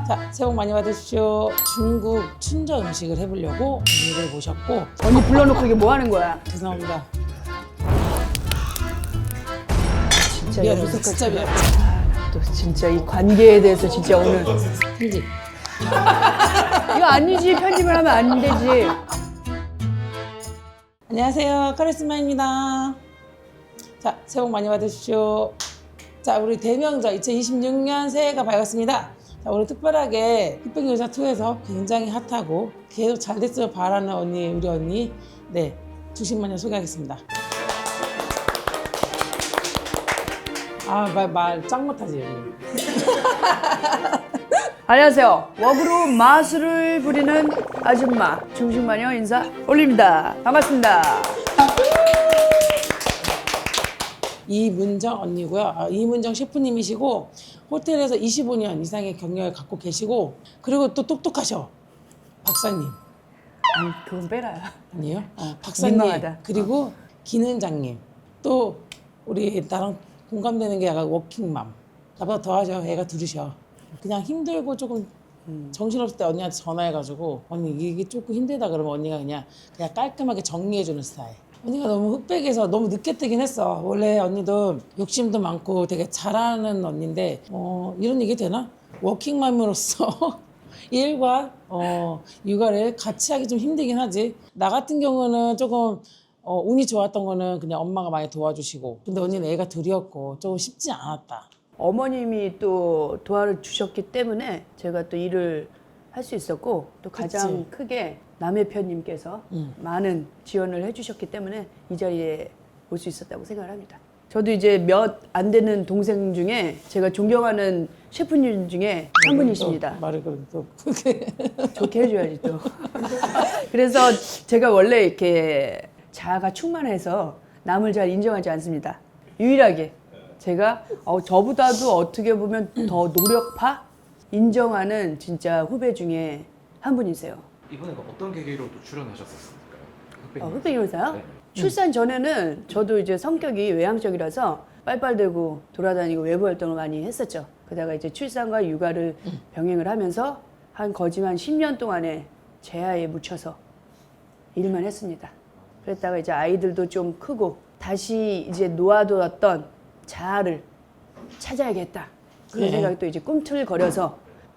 자, 새해 복 많이 받으십시오. 중국 춘저 음식을 해보려고 언니를 모셨고. 언니 불러놓고 이게 뭐 하는 거야? 죄송합니다. 진짜 미안해, 여기서 진짜 미안해. 또 진짜 이 관계에 대해서 진짜 오늘 편집. 이거 아니지, 편집을 하면 안 되지. 안녕하세요, 카리스마입니다. 자, 새해 복 많이 받으십시오. 자, 우리 대명절 2026년 새해가 밝았습니다. 자, 오늘 특별하게 흑백요리사2에서 굉장히 핫하고 계속 잘 됐으면 바라는 언니, 우리 언니, 네, 주신마녀 소개하겠습니다. 말 짱 못하지, 여기. 안녕하세요. 웍으로 마술을 부리는 아줌마 중식마녀 인사 올립니다. 반갑습니다. 이문정 언니고요. 이문정 셰프님이시고 호텔에서 25년 이상의 경력을 갖고 계시고, 그리고 또 똑똑하셔. 박사님. 아니, 그건 빼라요. 아니에요? 박사님. 민망하다. 그리고 기능장님. 또 우리 나랑 공감되는 게 약간 워킹맘. 나보다 더 하셔. 애가 둘이셔. 그냥 힘들고 조금 정신없을 때 언니한테 전화해가지고 언니 이게 조금 힘들다 그러면 언니가 그냥 깔끔하게 정리해주는 스타일. 언니가 너무 흑백에서 너무 늦게 뜨긴 했어. 원래 언니도 욕심도 많고 되게 잘하는 언니인데 이런 얘기 되나? 워킹맘으로서 일과 육아를 같이 하기 좀 힘들긴 하지. 나 같은 경우는 조금 운이 좋았던 거는 그냥 엄마가 많이 도와주시고, 근데 언니는 애가 둘이었고 조금 쉽지 않았다. 어머님이 또 도와를 주셨기 때문에 제가 또 일을 할 수 있었고, 또 가장 그치. 크게 남해편님께서 많은 지원을 해주셨기 때문에 이 자리에 올 수 있었다고 생각을 합니다. 저도 이제 몇 안 되는 동생 중에 제가 존경하는 셰프님 중에 한 분이십니다. 말을 그래도 좋게 해줘야지 또. 그래서 제가 원래 이렇게 자아가 충만해서 남을 잘 인정하지 않습니다. 유일하게 제가 저보다도 어떻게 보면 더 노력파? 인정하는 진짜 후배 중에 한 분이세요. 이번에 어떤 계기로 또 출연하셨었을까요? 흑백요리사요? 네. 출산 전에는 저도 이제 성격이 외향적이라서 빨빨대고 돌아다니고 외부 활동을 많이 했었죠. 그러다가 이제 출산과 육아를 병행을 하면서 거진 한 10년 동안에 제아에 묻혀서 일만 했습니다. 그랬다가 이제 아이들도 좀 크고 다시 이제 놓아두었던 자아를 찾아야겠다. 그런 네. 생각이 또 이제 꿈틀거려서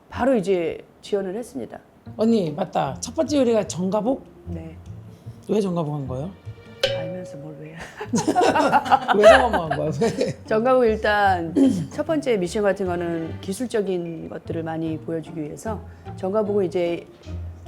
바로 이제 지원을 했습니다. 언니 맞다. 첫 번째 요리가 정가복? 네. 왜 정가복 한 거예요? 알면서 뭘 왜? 왜 정가복 한 거예요? 왜? 정가복 일단 첫 번째 미션 같은 거는 기술적인 것들을 많이 보여주기 위해서 정가복은 이제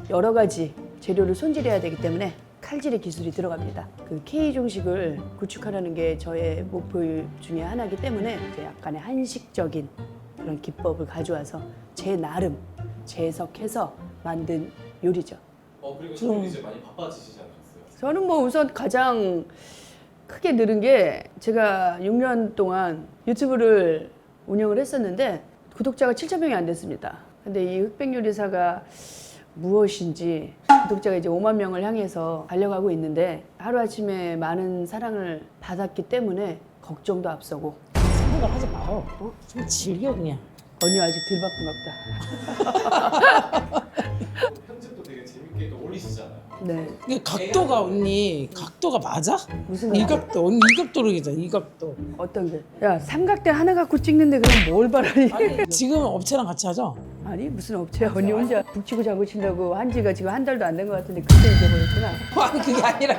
여러 가지 재료를 손질해야 되기 때문에 칼질의 기술이 들어갑니다. 그 K 중식을 구축하려는 게 저의 목표 중에 하나이기 때문에 이제 약간의 한식적인 그런 기법을 가져와서 제 나름 재해석해서 만든 요리죠. 그리고 지금 이제 많이 바빠지시지 않으셨어요? 저는 뭐 우선 가장 크게 늘은 게 제가 6년 동안 유튜브를 운영을 했었는데 구독자가 7,000명이 안 됐습니다. 근데 이 흑백요리사가 무엇인지 구독자가 이제 5만 명을 향해서 달려가고 있는데 하루아침에 많은 사랑을 받았기 때문에 걱정도 앞서고. 생각을 하지 마요. 좀 즐겨 그냥. 언니 아직 덜 바쁜가 편집도 되게 재밌게 또 올리시잖아요. 보다. 네. 이게 각도가 언니 각도가 맞아? 무슨 이 각도? 각도 언니 이 각도로 얘기잖아. 이 각도. 어떤 게? 야, 삼각대 하나 갖고 찍는데 그럼 뭘 바라니? 지금 업체랑 같이 하죠? 아니 무슨 업체야. 언니 혼자 북치고 장구 친다고 한 지가 지금 한 달도 안 된 것 같은데 그때 잊어버렸구나. 아니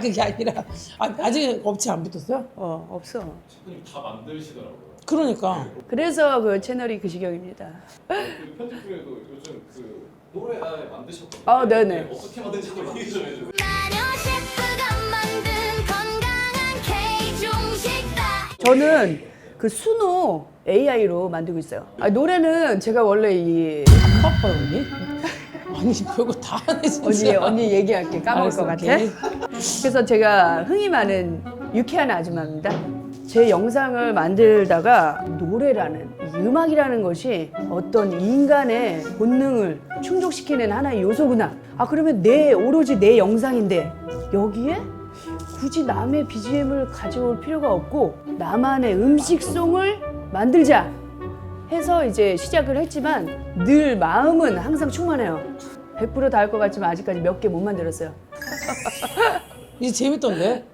그게 아니라 아직 업체 안 붙었어요? 없어. 셰프님 다 만드시더라고요. 그러니까 그래서 그 채널이 그 지경입니다. 그리고 편집 중에도 요즘 그 노래 만드셨거든요. 네네. 어떻게 만드는지 한번 얘기 좀 해주세요. 마녀 셰프가 만든 건강한 K 중식다. 저는 그 순호 AI로 만들고 있어요. 노래는 제가 원래 이 아빠 언니? 아니 별거 다 하네 진짜. 언니 얘기할게 까먹을 알았어, 것 같아. 오케이. 그래서 제가 흥이 많은 유쾌한 아줌마입니다. 제 영상을 만들다가 노래라는 이 음악이라는 것이 어떤 인간의 본능을 충족시키는 하나의 요소구나. 그러면 오로지 내 영상인데 여기에 굳이 남의 BGM을 가져올 필요가 없고 나만의 음식송을 만들자. 해서 이제 시작을 했지만 늘 마음은 항상 충만해요. 100% 다 할 것 같지만 아직까지 몇 개 못 만들었어요. 이제 재밌던데?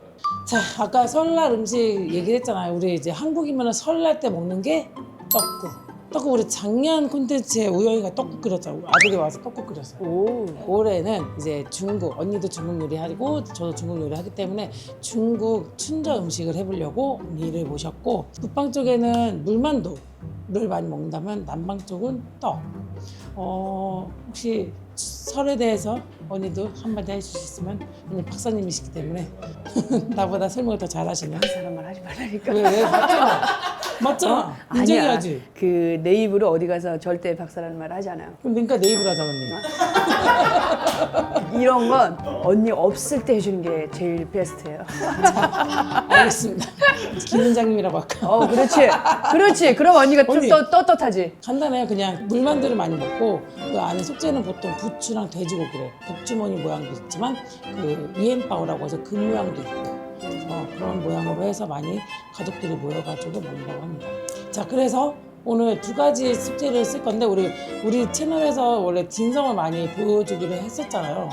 자, 아까 설날 음식 얘기를 했잖아요. 우리 이제 한국이면 설날 때 먹는 게 떡국. 떡국 우리 작년 콘텐츠에 우영이가 떡국 끓였잖아요. 아들이 와서 떡국 끓였어요. 오. 올해는 이제 중국, 언니도 중국 요리하고 저도 중국 요리하기 때문에 중국 춘저 음식을 해보려고 언니를 모셨고, 북방 쪽에는 물만두를 많이 먹는다면 남방 쪽은 떡. 혹시 설에 대해서 언니도 한마디 해주실 수 있으면, 언니 박사님이시기 때문에 나보다 설명을 더 잘하시네. 그 사람 말 하지 말라니까. 왜 맞잖아. 맞잖아. 인정해야지. 그 내 입으로 어디 가서 절대 박사라는 말 하지 않아요. 그러니까 내 입으로 하자 언니. 이런 건 언니 없을 때 해주는 게 제일 베스트예요. 알겠습니다. 김 원장님이라고 할까? 그렇지. 그렇지. 그럼 언니가 좀 언니. 더 떳떳하지. 간단해요. 그냥 물만두를 많이 먹고 그 안에 속재는 보통 부추랑 돼지고기를, 복주머니 모양도 있지만 그 위엔바오라고 해서 금 모양도 있고, 그런 모양으로 해서 많이 가족들이 모여가지고 먹는다고 합니다. 자, 그래서 오늘 두 가지 숙제를 쓸 건데 우리 채널에서 원래 딘성을 많이 보여주기로 했었잖아요.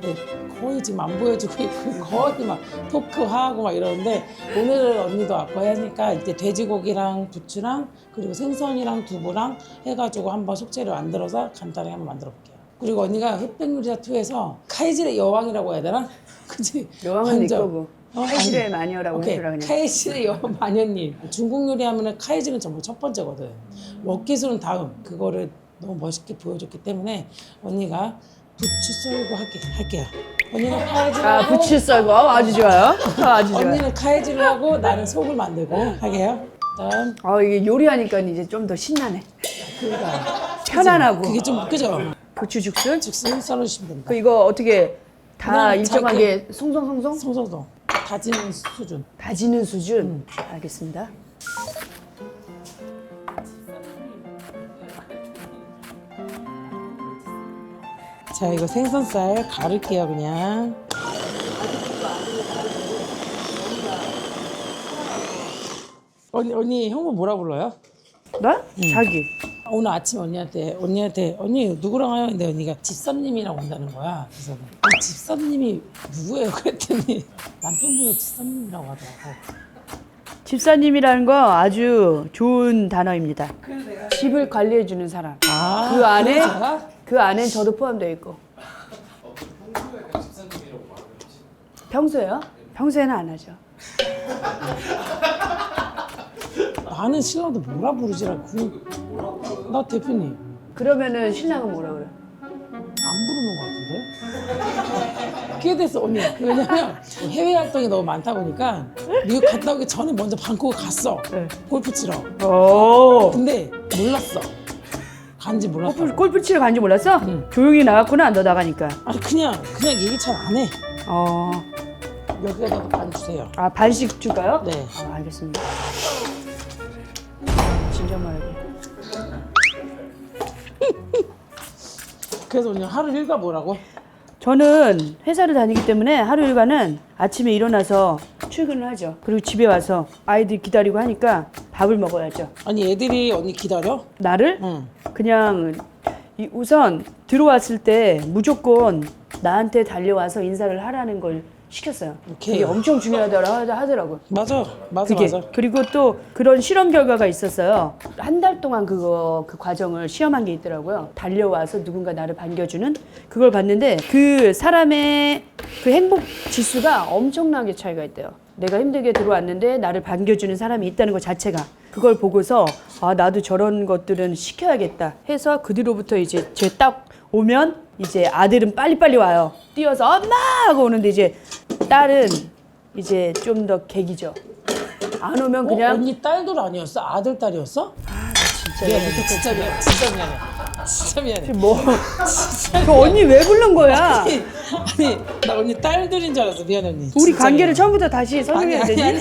근데 거의 지금 안 보여주고 있고 거의 막 토크하고 막 이러는데, 오늘은 언니도 아까 하니까 이제 돼지고기랑 부추랑 그리고 생선이랑 두부랑 해가지고 한번 숙제를 만들어서 간단하게 한번 만들어 볼게요. 그리고 언니가 흑백요리사 2에서 카이질의 여왕이라고 해야 되나? 그치? 여왕은 네 완전. 거고. 카이질의 마녀라고 오케이. 해주라 그냥. 카이질의 여왕 마녀님. 중국 요리하면은 카이질은 정말 첫 번째거든. 먹기술은 다음. 그거를 너무 멋있게 보여줬기 때문에 언니가 부추 썰고 할게요. 언니는 카이질을 하고, 부추 썰고 아주 좋아요. 아주 좋아요. 언니는 카이질을 하고 나는 속을 만들고 하게요. 일단 이게 요리하니까 이제 좀 더 신나네. 그러니까 편안하고. 그게 좀 그죠? 부추 죽순. 즉슨 썰어주시면 됩니다. 그 이거 어떻게 다 그냥 일정하게 송송송송 송송송 다지는 수준. 다지는 수준. 알겠습니다. 자, 이거 생선살 가를게요 그냥. 언니 형부 뭐라 불러요? 나? 자기. 오늘 아침에 언니 누구랑 와요? 근데 언니가 집사님이랑 온다는 거야. 그래서 집사님이 누구예요? 그랬더니 남편분의 집사님이라고 하더라고. 집사님이라는 거 아주 좋은 단어입니다. 집을 관리해주는 사람. 아, 그 안에 그래서요? 그 안엔 저도 포함되어 있고. 평소에 그냥 집사님이라고 말을 하시. 평소에요? 평소에는 안 하죠. 나는 신랑도 뭐라 부르지라고. 나 대표님 그러면은 신랑은 뭐라 그래? 안 부르는 것 같은데? 그게 됐어 언니. 왜냐면 해외 활동이 너무 많다 보니까 미국 갔다 오기 전에 먼저 방콕을 갔어. 네. 골프 치러. 오. 근데 몰랐어. 간지 몰랐어. 골프 치러 간지 몰랐어? 응. 조용히 나갔구나. 너 나가니까. 아니 그냥 얘기 잘 안 해. 어. 여기에다가 반 주세요. 아 반씩 줄까요? 네. 알겠습니다. 진짜 말해. 그래서 오늘 하루 일과 뭐라고? 저는 회사를 다니기 때문에 하루 일과는 아침에 일어나서 출근을 하죠. 그리고 집에 와서 아이들 기다리고 하니까 밥을 먹어야죠. 아니 애들이 언니 기다려? 나를 응. 그냥 우선 들어왔을 때 무조건 나한테 달려와서 인사를 하라는 걸 시켰어요. 오케이. 그게 엄청 중요하다고 하더라고요. 맞아. 그게. 맞아. 그리고 또 그런 실험 결과가 있었어요. 한 달 동안 그 과정을 시험한 게 있더라고요. 달려와서 누군가 나를 반겨주는 그걸 봤는데 그 사람의 그 행복 지수가 엄청나게 차이가 있대요. 내가 힘들게 들어왔는데 나를 반겨주는 사람이 있다는 것 자체가, 그걸 보고서 아 나도 저런 것들은 시켜야겠다 해서 그 뒤로부터 이제 제 딱 오면 이제 아들은 빨리빨리 와요. 뛰어서 엄마 하고 오는데 이제 딸은 이제 좀 더 객이죠. 안 오면 그냥 언니 딸들 아니었어? 아들 딸이었어? 진짜 미안해. 진짜 미안해. 진짜 미안해. 진짜 미안해. 뭐? 그 언니 왜 부른 거야? 아니 나 언니 딸들인 줄 알았어. 미안해 언니. 우리 진짜 관계를 미안해. 처음부터 다시 아니 설명해야 아니 되지? 아니.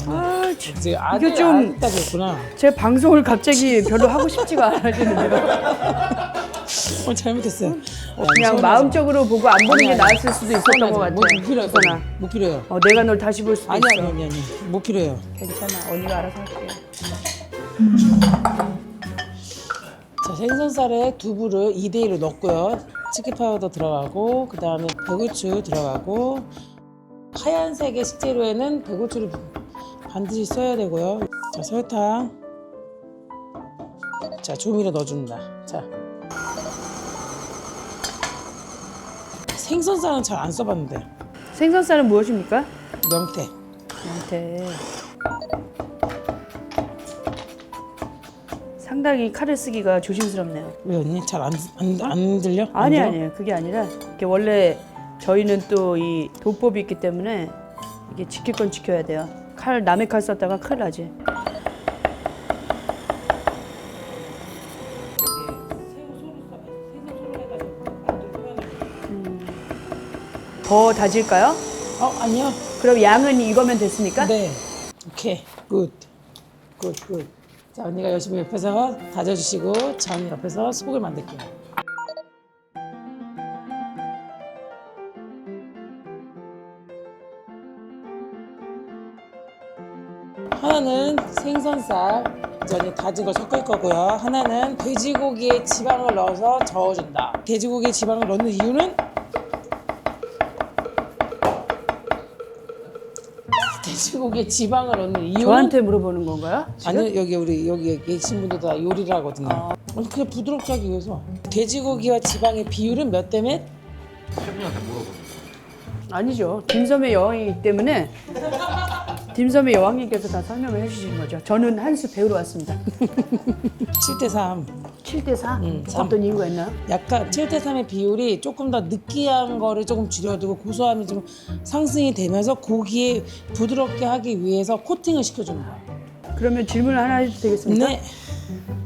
아, 참. 지금 아들 좀- 딸이었구나. 제 방송을 갑자기 별로 하고 싶지가 않아지는데요. 잘못했어요. 그냥 마음적으로 보고 안 보는 게 나았을 수도 있었던 것 같아. 못 필요해요. 수선아. 못 필요해요. 내가 널 다시 볼 수도 아니 있어. 못 필요해요. 괜찮아. 언니가 알아서 할게. 생선살에 두부를 2대1로 넣었고요. 치킨 파우더 들어가고 그 다음에 배고추 들어가고 하얀색의 식재료에는 배고추를 반드시 써야 되고요. 자, 설탕. 자, 조미료 넣어줍니다. 자, 생선살은 잘 안 써봤는데 생선살은 무엇입니까? 명태. 명태. 상당히 칼을 쓰기가 조심스럽네요. 왜 언니 잘 안 들려? 안 아니 들어? 아니에요. 그게 아니라 이게 원래 저희는 또 이 도법이 있기 때문에 이게 지킬 건 지켜야 돼요. 칼 남의 칼 썼다가 큰일 나지. 더 다질까요? 아니요. 그럼 양은 이거면 됐습니까? 네. 오케이. 굿. 굿, 굿. 자, 언니가 열심히 옆에서 다져주시고 저 언니 옆에서 속을 만들게요. 하나는 생선살, 전에 다진 거 섞을 거고요. 하나는 돼지고기에 지방을 넣어서 저어준다. 돼지고기에 지방을 넣는 이유는 돼지고기에 지방을 넣는 이유는 저한테 물어보는 건가요? 지금? 아니요, 여기 계신 분들 다 요리를 하거든요. 그냥 부드럽게 하기 위해서 돼지고기와 지방의 비율은 몇 대 몇? 셰프님한테 물어보는 아니죠. 딤섬의 여왕이기 때문에 딤섬의 여왕님께서 다 설명을 해주시는 거죠. 저는 한 수 배우러 왔습니다. 7대 3. 7대 4? 삼. 어떤 이유가 있나요? 약간 7대 3의 비율이 조금 더 느끼한 거를 조금 줄여두고 고소함이 좀 상승이 되면서 고기에 부드럽게 하기 위해서 코팅을 시켜주는 거예요. 그러면 질문을 하나 해도 되겠습니까? 네.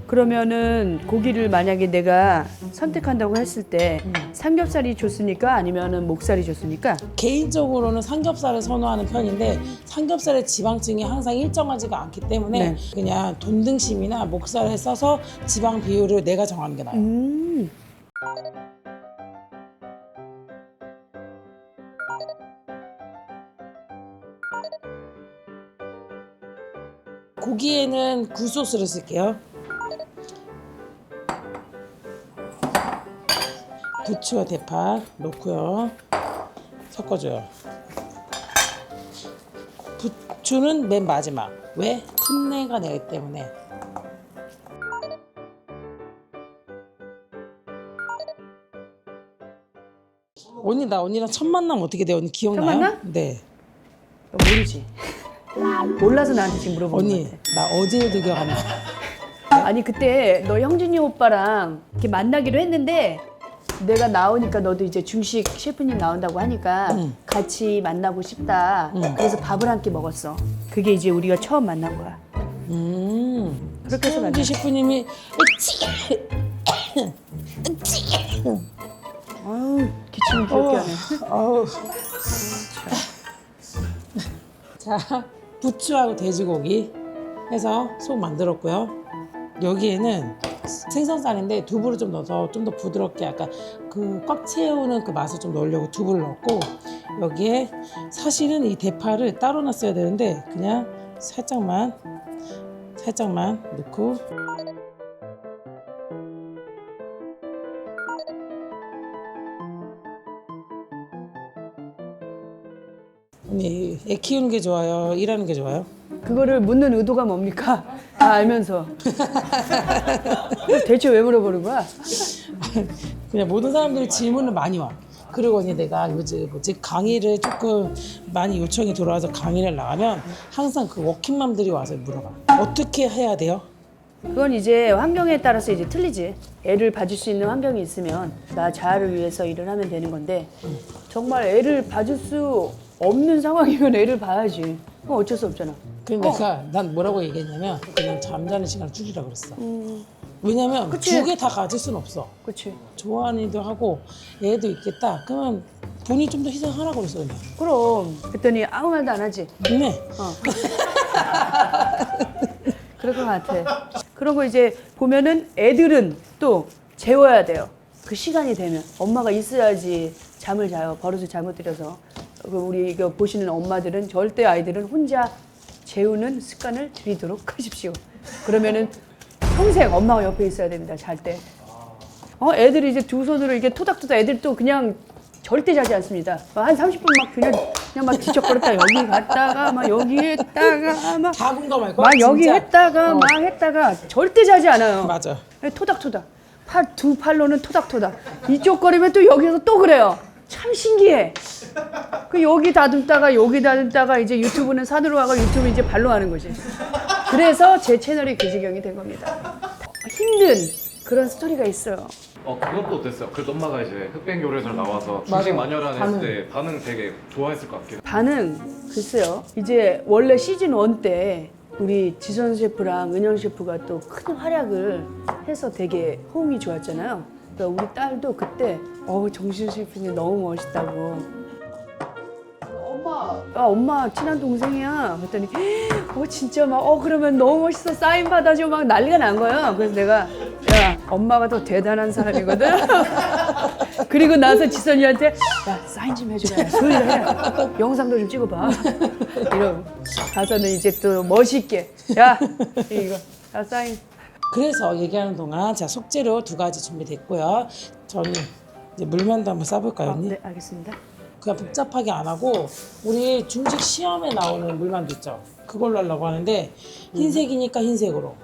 그러면은 고기를 만약에 내가 선택한다고 했을 때 삼겹살이 좋습니까? 아니면은 목살이 좋습니까? 개인적으로는 삼겹살을 선호하는 편인데 삼겹살의 지방층이 항상 일정하지가 않기 때문에 네. 그냥 돈등심이나 목살을 써서 지방 비율을 내가 정하는 게 나아요. 고기에는 굴소스를 쓸게요. 부추와 대파 넣고요. 섞어줘요. 부추는 맨 마지막. 왜? 풋내가 나기 때문에. 언니 나 언니랑 첫 만남 어떻게 돼? 언니 기억나요? 첫 만남? 네. 모르지. 몰라서 나한테 지금 물어보는 언니 것 같아. 나 어제도 기억 안 나. 아니 그때 너 형진이 오빠랑 이렇게 만나기로 했는데 내가 나오니까 너도 이제 중식 셰프님 나온다고 하니까 같이 만나고 싶다. 그래서 밥을 한 끼 먹었어. 그게 이제 우리가 처음 만난 거야. 그렇게 해서 현지 셰프님이 아유 기침이 귀엽게 하네. 어우. 자, 부추하고 돼지고기 해서 속 만들었고요. 여기에는 생선살인데 두부를 좀 넣어서 좀 더 부드럽게 약간 그 꽉 채우는 그 맛을 좀 넣으려고 두부를 넣었고 여기에 사실은 이 대파를 따로 놨어야 되는데 그냥 살짝만 넣고 언니 애 키우는 게 좋아요? 일하는 게 좋아요? 그거를 묻는 의도가 뭡니까? 다 알면서. 대체 왜 물어보는 거야? 그냥 모든 사람들이 질문을 많이 와. 그리고 언니 내가 요즘 강의를 조금 많이 요청이 들어와서 강의를 나가면 항상 그 워킹맘들이 와서 물어봐. 어떻게 해야 돼요? 그건 이제 환경에 따라서 이제 틀리지. 애를 봐줄 수 있는 환경이 있으면 나 자아를 위해서 일을 하면 되는 건데 정말 애를 봐줄 수 없는 상황이면 애를 봐야지. 그건 어쩔 수 없잖아. 그러니까 난 뭐라고 얘기했냐면 그냥 잠자는 시간을 줄이라 그랬어. 왜냐면 그치. 두 개 다 가질 순 없어. 그렇지. 좋아하는 일도 하고 애도 있겠다. 그러면 본인이 좀 더 희생하라고 그랬어 그냥. 그럼 그랬더니 아무 말도 안 하지. 네. 그럴 것 같아. 그러고 이제 보면은 애들은 또 재워야 돼요. 그 시간이 되면 엄마가 있어야지 잠을 자요. 버릇을 잘못 들여서. 우리 이거 보시는 엄마들은 절대 아이들은 혼자 재우는 습관을 들이도록 하십시오. 그러면은 평생 엄마가 옆에 있어야 됩니다. 잘 때. 애들이 이제 두 손으로 이렇게 토닥토닥 애들 또 그냥 절대 자지 않습니다. 한 30분 막 그냥 막 뒤척거렸다 여기 갔다가 막 여기 했다가 막 다 공감할 거야. 여기 진짜. 했다가 막 했다가 절대 자지 않아요. 맞아. 토닥토닥. 두 팔로는 토닥토닥. 이쪽 거리면 또 여기서 또 그래요. 참 신기해. 그 여기 다듬다가 여기 다듬다가 이제 유튜브는 산으로 가고 유튜브 이제 발로 하는 거지. 그래서 제 채널이 그 지경이 된 겁니다. 힘든 그런 스토리가 있어요. 그건 또 어땠어요? 그래도 엄마가 이제 흑백 요리사를 나와서 맞아. 중식 마녀란 반응. 했을 때 반응 되게 좋아했을 것 같긴 해요. 반응 글쎄요. 이제 원래 시즌 1 때 우리 지선 셰프랑 은영 셰프가 또 큰 활약을 해서 되게 호응이 좋았잖아요. 그러니까 우리 딸도 그때 정신 셰프님 너무 멋있다고. 엄마 친한 동생이야. 그랬더니 진짜 막 그러면 너무 멋있어 사인 받아줘 막 난리가 난 거예요. 그래서 내가 야 엄마가 더 대단한 사람이거든. 그리고 나서 지선이한테 야 사인 좀 해줘라 소리를 해라 영상도 좀 찍어봐 이러고 가서는 이제 또 멋있게 야 이거 야 사인. 그래서 얘기하는 동안 자 속재료 2가지 준비됐고요. 저는 이제 물만두 한번 싸볼까요, 언니? 네 알겠습니다. 그냥 복잡하게 안 하고 우리 중식 시험에 나오는 물만두 있죠? 그걸로 하려고 하는데 흰색이니까 흰색으로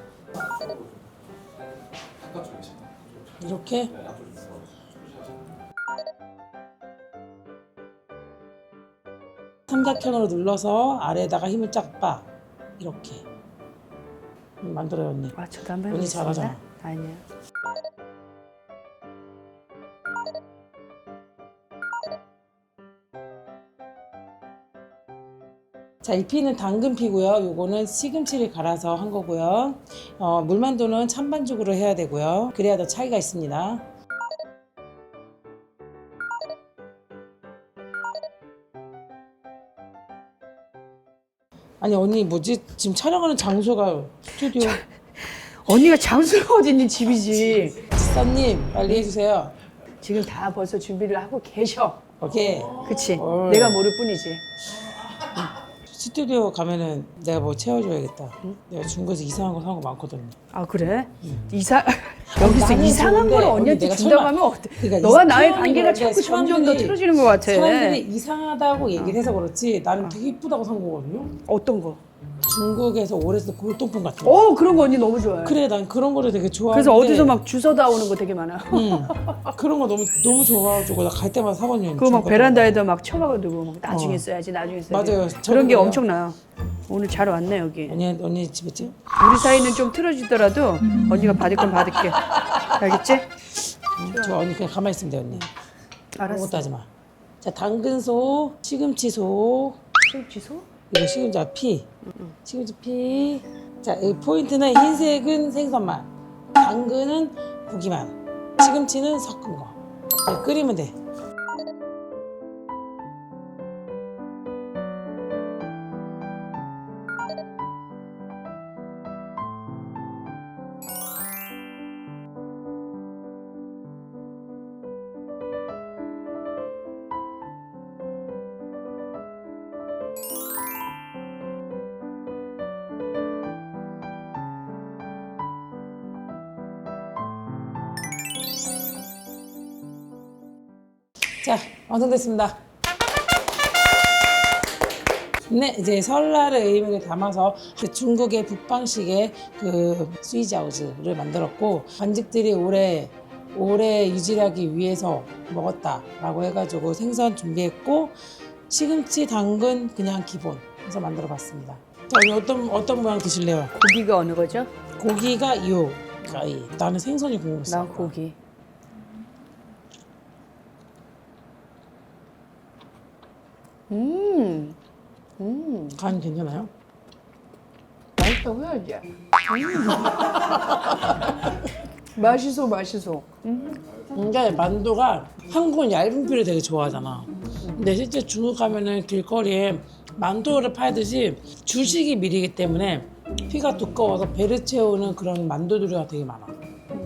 이렇게 삼각형으로 눌러서 아래에다가 힘을 쫙 빠. 이렇게 만들어요, 언니. 저도 한번 언니 해보겠습니다. 잘하잖아. 아니요. 자, 이 피는 당근 피고요. 요거는 시금치를 갈아서 한 거고요. 물만두는 찬반죽으로 해야 되고요. 그래야 더 차이가 있습니다. 아니 언니 뭐지? 지금 촬영하는 장소가 스튜디오. 언니가 장소가 어딨니 집이지. 지사님 빨리 해주세요. 지금 다 벌써 준비를 하고 계셔. 오케이. 그치? 어. 내가 모를 뿐이지. 스튜디오 가면은 내가 뭐 채워줘야겠다. 내가 중국에서 이상한 거 사온 거 많거든요. 아 그래? 여기서 나는 이상한 좋은데 걸 언니 언니한테 내가 준다고 설마- 하면 어때? 그러니까 너와 이 나의 표현이 관계가 그런데 자꾸 점점 더 사람들이- 틀어지는 것 같아. 사람들이 이상하다고 얘기를 해서 그렇지 나는 되게 이쁘다고 산 거거든요. 어떤 거? 중국에서 오래 쓰던 골동품 같은 거. 그런 거 언니 너무 좋아해. 그래 난 그런 거를 되게 좋아하는데 그래서 어디서 막 주워다 오는 거 되게 많아. 그런 거 너무 좋아가지고 나 갈 때마다 사거든요. 그거 막 중국 베란다에다 막 쳐박아두고 막 나중에 어. 써야지 나중에 써야지. 맞아요. 그런 저도 게 그래요. 엄청나요. 오늘 잘 왔네 여기. 언니 집에 있지? 우리 사이는 좀 틀어지더라도 언니가 받을 건 받을게. 알겠지? 좋아 언니 그냥 가만히 있으면 돼 언니. 알았어. 아무것도 하지 마. 자 당근소, 시금치소, 취소? 이거 시금치 피, 시금치 피. 자, 이 포인트는 흰색은 생선만, 당근은 고기만, 시금치는 섞은 거. 네, 끓이면 돼. 자, 완성됐습니다. 네, 이제 설날의 의미를 담아서 중국의 북방식의 그 스위자오즈를 만들었고 반죽들이 오래 유지하기 위해서 먹었다라고 해가지고 생선 준비했고 시금치, 당근 그냥 기본 해서 만들어봤습니다. 자, 오늘 어떤 모양 드실래요? 고기가 어느 거죠? 고기가 요 가위. 나는 생선이 궁금했어. 난 고기. 간 괜찮아요? 맛있다고 해야지. 맛있어. 근데 만두가 한국은 얇은 피를 되게 좋아하잖아. 근데 실제 중국 가면은 길거리에 만두를 팔듯이 주식이 밀이기 때문에 피가 두꺼워서 배를 채우는 그런 만두들이 되게 많아.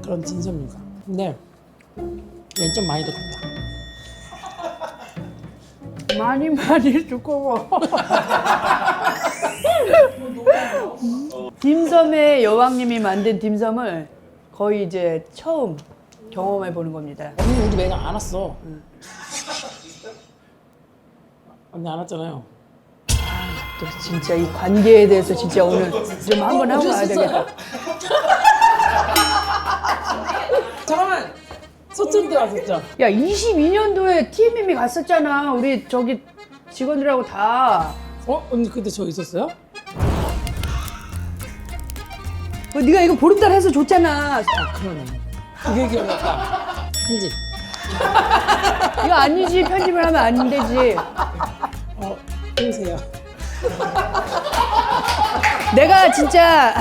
그런 진선미가. 근데 얘는 좀 많이 두껍다. 많이 두꺼워. 딤섬의 여왕님이 만든 딤섬을 거의 이제 처음 경험해 보는 겁니다. 언니 우리 매장 안 왔어. 언니 안 왔잖아요. 또 진짜 이 관계에 대해서 진짜 오늘 좀 한번 하고 가야 되겠다. 잠깐만. 소출 때 왔었죠? 야, 22년도에 TMM이 갔었잖아. 우리 저기 직원들하고 다. 언니 그때 저 있었어요? 네가 이거 보름달 해서 줬잖아. 그러네. 그게 기억났다. 편집. 이거 아니지. 편집을 하면 안 되지. 보세요. 내가 진짜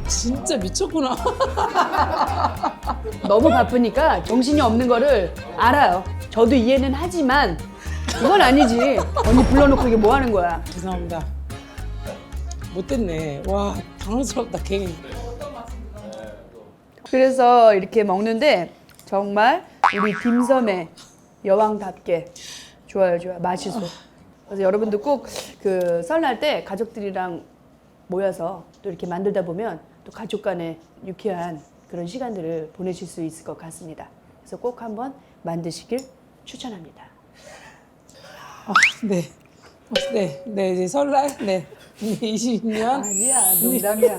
진짜 미쳤구나. 너무 바쁘니까 정신이 없는 거를 알아요. 저도 이해는 하지만 이건 아니지. 언니 불러놓고 이게 뭐 하는 거야? 죄송합니다. 못됐네. 와 당황스럽다 괜히. 그래서 이렇게 먹는데 정말 우리 딤섬의 여왕답게 좋아요, 좋아. 맛있어. 그래서 여러분도 꼭 그 설날 때 가족들이랑 모여서 또 이렇게 만들다 보면 또 가족 간의 유쾌한 그런 시간들을 보내실 수 있을 것 같습니다. 그래서 꼭 한번 만드시길 추천합니다. 네. 네 이제 설날 20년. 아니야, 농담이야.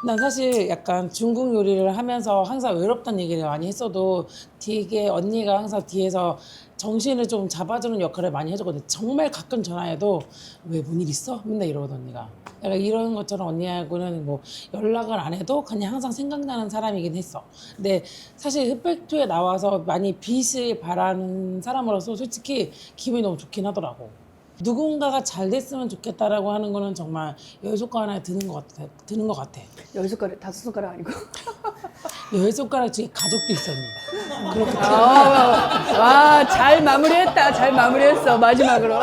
난 사실 약간 중국 요리를 하면서 항상 외롭다는 얘기를 많이 했어도 되게 언니가 항상 뒤에서 정신을 좀 잡아주는 역할을 많이 해주거든. 정말 가끔 전화해도 왜 뭔 일 있어? 맨날 이러거든 언니가. 약간 이런 것처럼 언니하고는 뭐 연락을 안 해도 그냥 항상 생각나는 사람이긴 했어. 근데 사실 흑백투에 나와서 많이 빚을 바라는 사람으로서 솔직히 기분이 너무 좋긴 하더라고. 누군가가 잘 됐으면 좋겠다라고 하는 거는 정말 열 손가락 하나에 드는 것 같아. 10손가락, 5손가락 아니고. 열 손가락 중에 가족도 있었니. 그렇게 와, 잘 마무리했다. 잘 마무리했어. 마지막으로.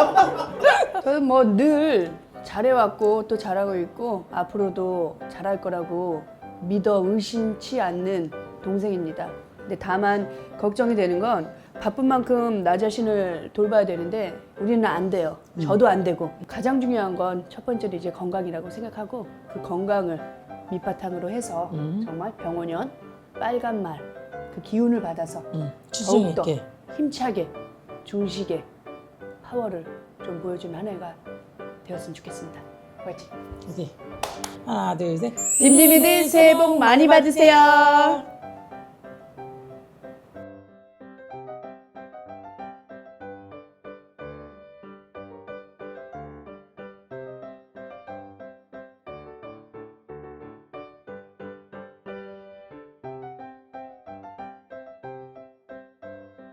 저는 뭐 늘 잘해왔고 또 잘하고 있고 앞으로도 잘할 거라고 믿어 의심치 않는 동생입니다. 근데 다만 걱정이 되는 건 바쁜 만큼 나 자신을 돌봐야 되는데 우리는 안 돼요. 저도 안 되고. 가장 중요한 건 첫 번째로 이제 건강이라고 생각하고 그 건강을 밑바탕으로 해서 정말 병원연, 빨간말 그 기운을 받아서 추중 더욱더 있게. 힘차게 중식의 파워를 좀 보여주는 한 해가 되었으면 좋겠습니다. 화이팅! 이제 하나 둘 셋. 딤딤이들 새해 복 많이 받으세요.